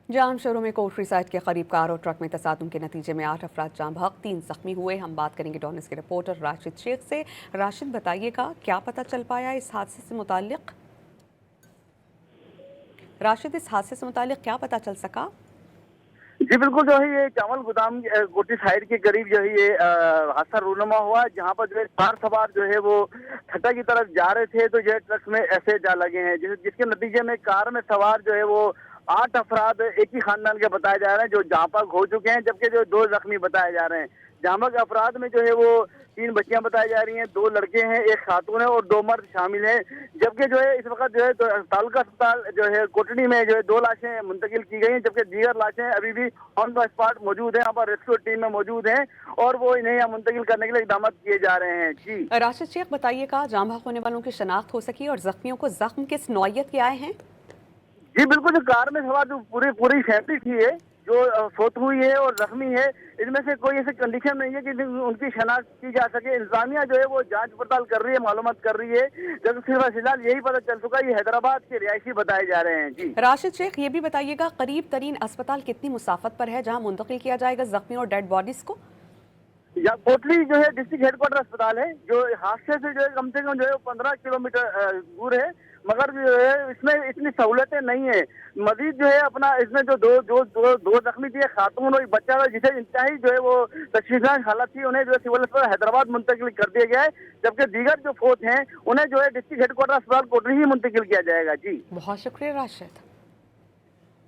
जाम शहरों में कोटरी साइड के करीब कार और ट्रक में तसादुम के नतीजे में 8 अफराद जाम बहक 3 जख्मी हुए। हम बात करेंगे डॉनिस के रिपोर्टर राशिद शेख से। राशिद, बताइएगा क्या पता चल पाया इस हादसे से मुतालिक? राशिद, इस हादसे से मुतालिक क्या पता चल सका? जी बिल्कुल, जो है ये चावल गोदाम कोटी साइड के करीब जो है ये हादसा रूनुमा हुआ, जहाँ पर जो है कार सवार जो है वो छठा की तरफ जा रहे थे, तो जो है ट्रक में ऐसे जा लगे हैं जिसके नतीजे में कार में सवार जो है वो 8 अफराद एक ही खानदान के बताए जा रहे हैं जो जहाँ पर हो चुके हैं, जबकि जो 2 जख्मी बताए जा रहे हैं। जहाँ के अफराद में जो है वो 3 बच्चियां बताई जा रही हैं, 2 लड़के हैं, 1 खातून है और 2 मर्द शामिल हैं। जबकि जो है इस वक्त जो है तालुका अस्पताल जो है कोटड़ी में जो है 2 लाशें मुंतकिल की गई हैं, जबकि दीगर लाशें अभी भी ऑन द स्पॉट मौजूद हैं, यहाँ पर रेस्क्यू टीम में मौजूद हैं और वो इन्हें यहाँ मुंतकिल करने के लिए इकदाम किए जा रहे हैं। जी राशिद शेख, बताइएगा जाम बहक होने वालों की शनाख्त हो सकी और जख्मियों को जख्म किस नौयत के आए हैं? जी बिल्कुल, जो कार में सवार जो पूरी फैमिली थी है जो फौत हुई है और जख्मी है, इनमें से कोई ऐसी कंडीशन नहीं है कि उनकी शनाख्त की जा सके। इंतजामिया जो है वो जांच पड़ताल कर रही है, मालूमात कर रही है, जबकि सिर्फ फिलहाल यही पता चल चुका है ये हैदराबाद के रिहायशी बताए जा रहे हैं। जी राशिद शेख, ये भी बताइएगा करीब तरीन अस्पताल कितनी मुसाफत पर है जहां मुंतकिल किया जाएगा जख्मी और डेड बॉडीज को? या कोटली जो है डिस्ट्रिक्ट हेडक्वार्टर अस्पताल है, जो हादसे से जो है कम से कम जो है 15 किलोमीटर दूर है, मगर जो है इसमें इतनी सहूलतें नहीं है। मजीद जो है अपना इसमें जो दो जख्मी थी, खातून और एक बच्चा था जिसे इंतहाई जो है वो तशवीशनाक हालत थी, उन्हें जो है सिविल अस्पताल हैदराबाद मुंतकिल कर दिया गया है, जबकि दीगर जो फौत हैं उन्हें जो है डिस्ट्रिक्ट हेडक्वार्टर अस्पताल कोटली ही मुंतकिल किया जाएगा। जी बहुत शुक्रिया राशिद।